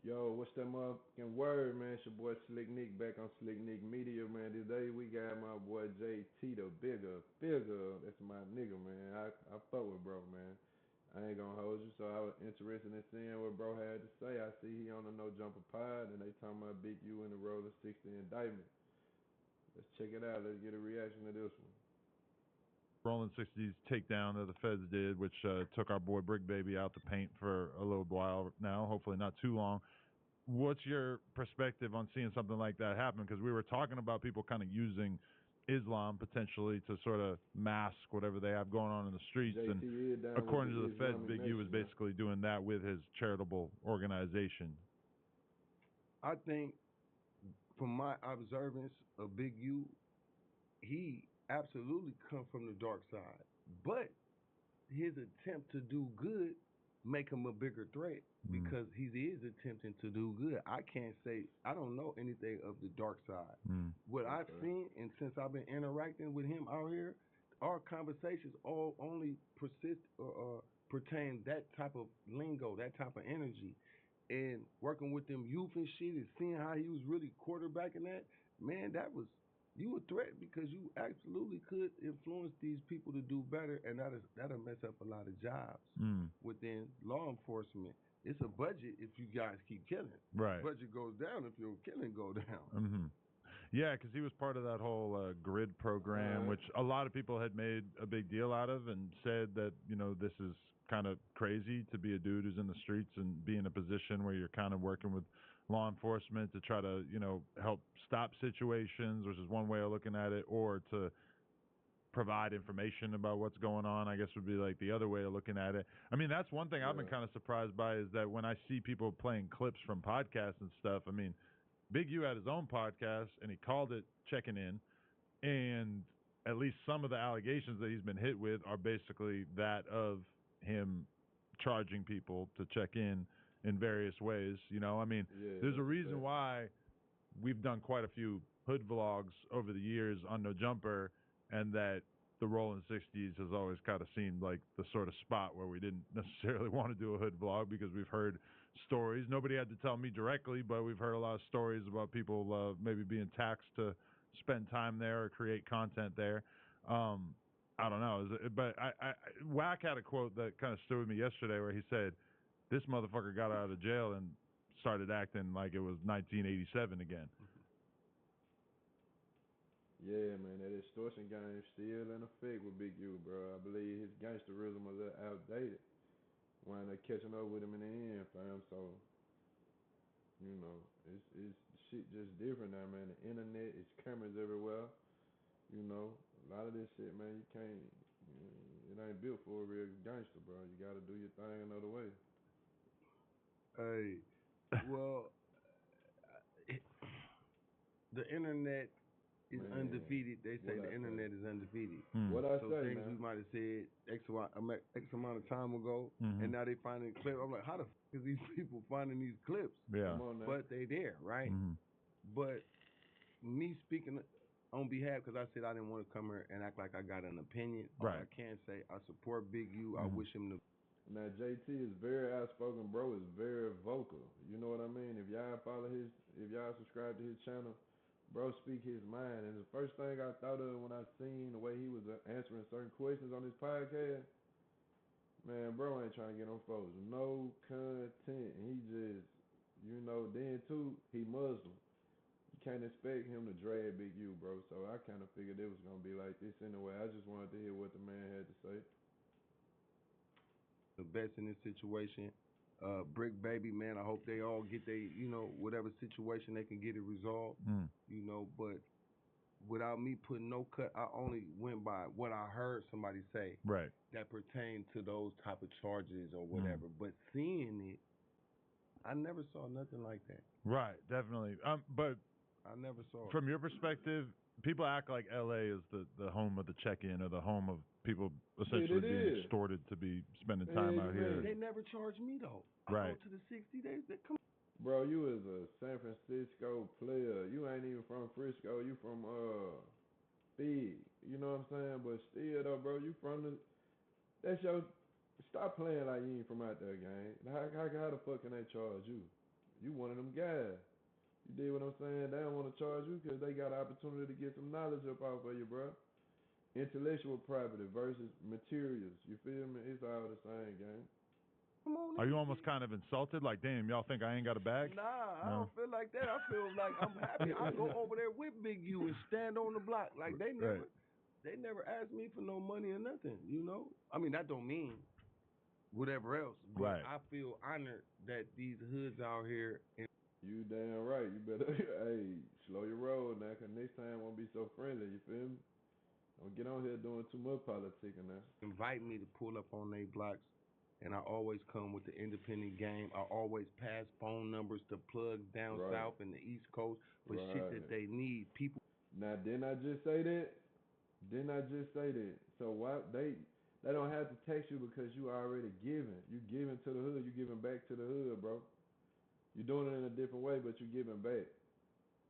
Yo, what's that motherfucking word, man? It's your boy Slick Nick back on Slick Nick Media, man. Today we got my boy JT The Bigga Figga. That's my nigga, man. I fuck with bro, man. I ain't gonna hold you, so I was interested in seeing what bro had to say. I see he on the No Jumper Pod, and they talking about Big U in the role of 60 indictment. Let's check it out. Let's get a reaction to this one. Rolling 60s takedown that the feds did, which took our boy Brick Baby out the paint for a little while now, hopefully not too long. What's your perspective on seeing something like that happen? Because we were talking about people kind of using Islam potentially to sort of mask whatever they have going on in the streets. JT is And down according with to the the feds, Islamic Big U is Nation, basically doing that with his charitable organization. I think, from my observance of Big U, he absolutely come from the dark side. But his attempt to do good make him a bigger threat because he is attempting to do good. I can't say I don't know anything of the dark side. What I've seen, and since I've been interacting with him out here, our conversations all only persist or pertain that type of lingo, that type of energy. And working with them youth and shit and seeing how he was really quarterbacking that, man, that was you a threat because you absolutely could influence these people to do better, and that'll mess up a lot of jobs within law enforcement. It's a budget if you guys keep killing. Right. Budget goes down if your killing go down. Mm-hmm. Yeah, because he was part of that whole grid program, which a lot of people had made a big deal out of and said that, this is kind of crazy to be a dude who's in the streets and be in a position where you're kind of working with law enforcement to try to, help stop situations, which is one way of looking at it, or to provide information about what's going on, I guess would be like the other way of looking at it. I mean, that's one thing I've been kind of surprised by is that when I see people playing clips from podcasts and stuff, I mean, Big U had his own podcast, and he called it Checking In, and at least some of the allegations that he's been hit with are basically that of him charging people to check in various ways. I mean, there's a reason why we've done quite a few hood vlogs over the years on No Jumper, and that the Rolling 60s has always kind of seemed like the sort of spot where we didn't necessarily want to do a hood vlog because we've heard stories. Nobody had to tell me directly, but we've heard a lot of stories about people maybe being taxed to spend time there or create content there. I don't know. But Wack had a quote that kind of stood with me yesterday where he said, this motherfucker got out of jail and started acting like it was 1987 again. Yeah, man, that extortion game is still in effect with Big U, bro. I believe his gangsterism was a little outdated. When they catching up with him in the end, fam. So, it's shit just different now, man. The internet, it's cameras everywhere. A lot of this shit, man, you can't. It ain't built for a real gangster, bro. You got to do your thing another way. Hey, well, the internet is undefeated. They say the internet is undefeated. What I so say, things man? we might have said X amount of time ago, and now they finding clips. I'm like, how the fuck is these people finding these clips? Yeah. Come on now. But they there, right? But me speaking on behalf, because I said I didn't want to come here and act like I got an opinion. Right. All I can say, I support Big U. I wish him the. Now JT is very outspoken, bro. Is very vocal. You know what I mean? If y'all if y'all subscribe to his channel, bro, speak his mind. And the first thing I thought of when I seen the way he was answering certain questions on his podcast, man, bro ain't trying to get on folks. No content. And he just, then too, he Muslim. You can't expect him to drag Big U, bro. So I kind of figured it was going to be like this anyway. I just wanted to hear what the man had to say. The best in this situation. Brick Baby, man, I hope they all get whatever situation they can get it resolved. But without me putting no cut, I only went by what I heard somebody say. Right. That pertained to those type of charges or whatever. But seeing it, I never saw nothing like that. Right, definitely. But I never saw it. From your perspective, people act like L.A. is the home of the check-in or the home of people essentially being extorted to be spending time out here. They never charged me, though. Right. I go to the 60 days. Come on. Bro, you is a San Francisco player. You ain't even from Frisco. You from Big. You know what I'm saying? But still, though, bro, you from stop playing like you ain't from out there, gang. How the fuck can they charge you? You one of them guys. You dig what I'm saying? They don't want to charge you because they got an opportunity to get some knowledge up off of you, bro. Intellectual property versus materials. You feel me? It's all the same game. Come on, Are you almost kind of insulted? Like, damn, y'all think I ain't got a bag? Nah, I don't feel like that. I feel like I'm happy. I go over there with Big U and stand on the block. Like they never asked me for no money or nothing, you know? I mean, that don't mean whatever else, but I feel honored that these hoods out here. You damn right. You better, hey, slow your roll now, because next time won't be so friendly, you feel me? Don't get on here doing too much politicking now. Invite me to pull up on their blocks, and I always come with the independent game. I always pass phone numbers to plugs down south and the East Coast for shit that they need. People. Now, didn't I just say that? So why they don't have to text you because you already giving. You giving to the hood. You giving back to the hood, bro. You doing it in a different way, but you giving back.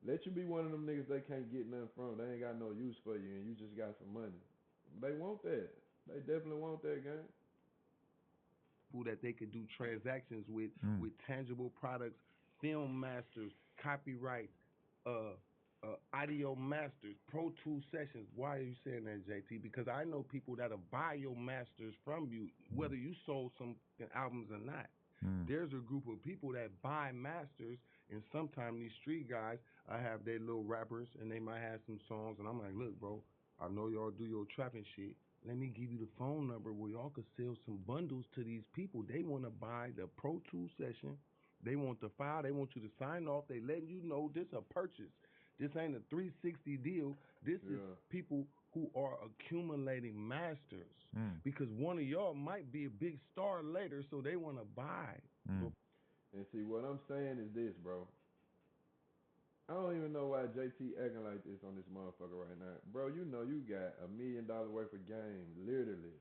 Let you be one of them niggas they can't get nothing from. They ain't got no use for you, and you just got some money. They want that. They definitely want that, gang. People that they could do transactions with tangible products, film masters, copyright, audio masters, Pro Tools sessions. Why are you saying that, JT? Because I know people that'll buy your masters from you, whether you sold some albums or not. There's a group of people that buy masters, and sometimes these street guys, I have their little rappers, and they might have some songs, and I'm like, look, bro, I know y'all do your trapping shit. Let me give you the phone number where y'all could sell some bundles to these people. They want to buy the Pro Tools session. They want the file. They want you to sign off. They letting you know this a purchase. This ain't a 360 deal. This is people who are accumulating masters because one of y'all might be a big star later, so they want to buy. And see, what I'm saying is this, bro. I don't even know why JT acting like this on this motherfucker right now. Bro, you know you got $1 million worth of games, literally.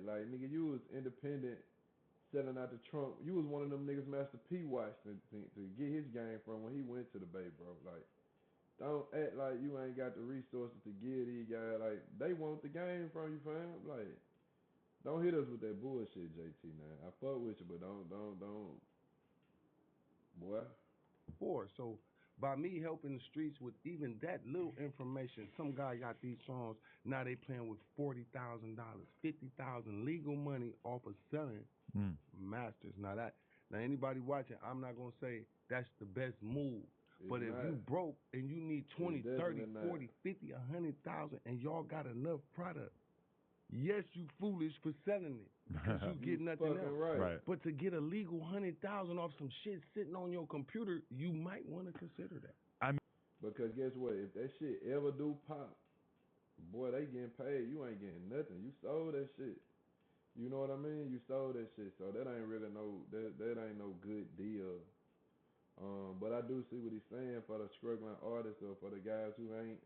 Like, nigga, you was independent, selling out the trunk. You was one of them niggas Master P watched to get his game from when he went to the Bay, bro. Like, don't act like you ain't got the resources to give these guys. Like, they want the game from you, fam. Like, don't hit us with that bullshit, JT, man. I fuck with you, but don't. Boy. So, by me helping the streets with even that little information, some guy got these songs, now they playing with $40,000, $50,000 legal money off of selling masters. Now anybody watching, I'm not going to say that's the best move. But if you broke and you need 20, 30, 40, 50, 100,000 and y'all got enough product, yes, you foolish for selling it because you get nothing else. Right. But to get a legal 100,000 off some shit sitting on your computer, you might want to consider that. Because guess what? If that shit ever do pop, boy, they getting paid. You ain't getting nothing. You sold that shit. You know what I mean? You sold that shit. So that ain't really that ain't no good deal. But I do see what he's saying for the struggling artists or for the guys who ain't,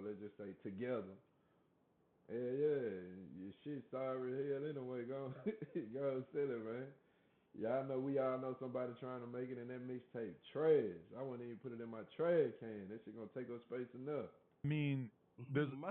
let's just say, together. Yeah, your shit sorry hell anyway. Go sell it, man. We all know somebody trying to make it, and that mixtape trash. I wouldn't even put it in my trash can. That shit gonna take up space enough. I mean,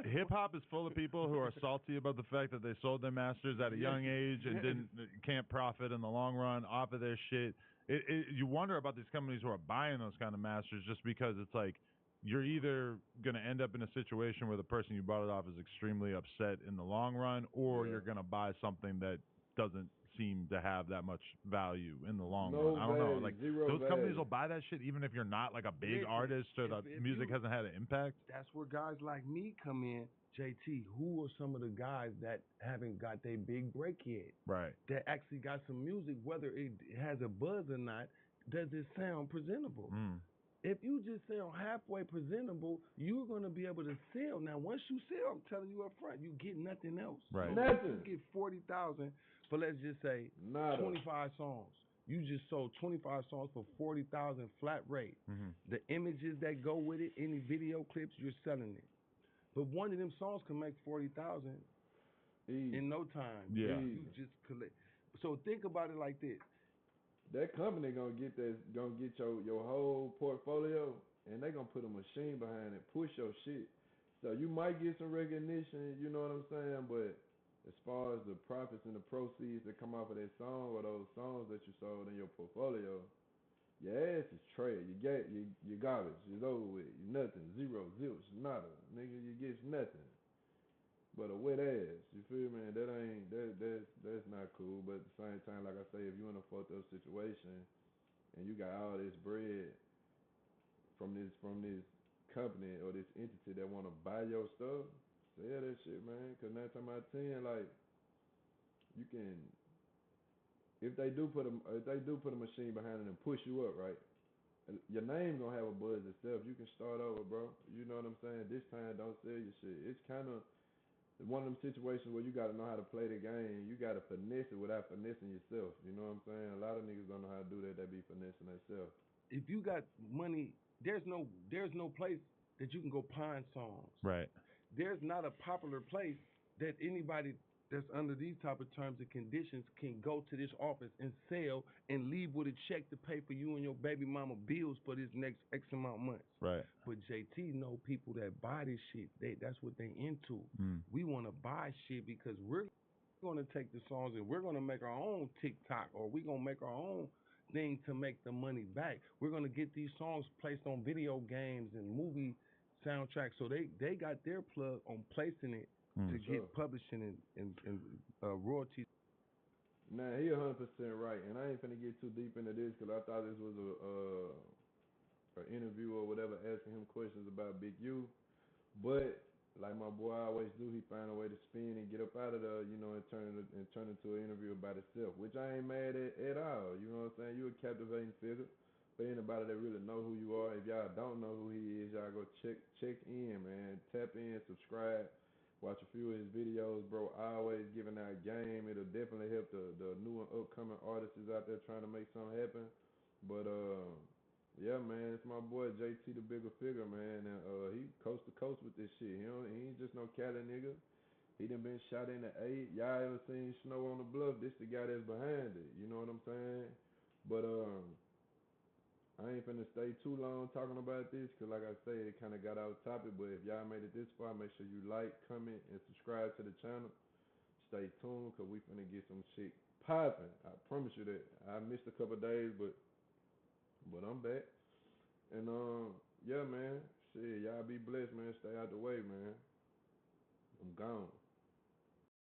hip hop is full of people who are salty about the fact that they sold their masters at a young age and can't profit in the long run off of their shit. You wonder about these companies who are buying those kind of masters just because it's like you're either going to end up in a situation where the person you bought it off is extremely upset in the long run, or you're going to buy something that doesn't seem to have that much value in the long run. I don't know. Like those companies will buy that shit even if you're not like a big artist or the music hasn't had an impact. That's where guys like me come in. JT, who are some of the guys that haven't got their big break yet? Right. That actually got some music, whether it has a buzz or not, does it sound presentable? If you just sound halfway presentable, you're going to be able to sell. Now, once you sell, I'm telling you up front, you get nothing else. Right. So you get 40,000 for, let's just say, 25 songs. You just sold 25 songs for 40,000 flat rate. The images that go with it, any video clips, you're selling it. But one of them songs can make 40,000 in no time. Yeah. You just collect. So think about it like this. That company gonna get your whole portfolio, and they gonna put a machine behind it, push your shit. So you might get some recognition, you know what I'm saying? But as far as the profits and the proceeds that come off of that song or those songs that you sold in your portfolio, your ass is trash. You garbage. It's over with. You nothing. Zero. Zilch. Nada. Nigga, you get nothing. But a wet ass. You feel me? That's not cool. But at the same time, like I say, if you in a fucked up situation and you got all this bread from this company or this entity that want to buy your stuff, sell that shit, man. Cause 9 times out of 10, like, you can, if they do put a machine behind it and push you up, right? Your name gonna have a buzz itself. You can start over, bro. You know what I'm saying? This time, don't sell your shit. It's kind of one of them situations where you gotta know how to play the game. You gotta finesse it without finessing yourself. You know what I'm saying? A lot of niggas don't know how to do that. They be finessing themselves. If you got money, there's no place that you can go pawn songs. Right. There's not a popular place that anybody that's under these type of terms and conditions can go to this office and sell and leave with a check to pay for you and your baby mama bills for this next X amount of months. Right. But JT know people that buy this shit. That's what they into. We want to buy shit because we're going to take the songs and we're going to make our own TikTok, or we're going to make our own thing to make the money back. We're going to get these songs placed on video games and movie soundtracks. So they got their plug on placing it to get publishing and royalties. Nah, he 100% right, and I ain't finna get too deep into this because I thought this was an interview or whatever asking him questions about Big U, but like my boy always do, he find a way to spin and get up out of there, you know, and turn into an interview about itself, which I ain't mad at all. You know what I'm saying? You a captivating figure. For anybody that really know who you are, if y'all don't know who he is, y'all go check in, man. Tap in, subscribe, watch a few of his videos, bro. Always giving out game. It'll definitely help the new and upcoming artists out there trying to make something happen. But yeah, man, it's my boy JT The Bigga Figga, man, and he coast to coast with this shit. He ain't just no Cali nigga. He done been shot in the 8. Y'all ever seen Snow on the Bluff? This the guy that's behind it. You know what I'm saying? But I ain't finna stay too long talking about this, because like I say, it kind of got off topic, but if y'all made it this far, make sure you like, comment, and subscribe to the channel. Stay tuned, because we finna get some shit popping. I promise you that. I missed a couple of days, but I'm back. And yeah, man, shit, y'all be blessed, man. Stay out the way, man. I'm gone.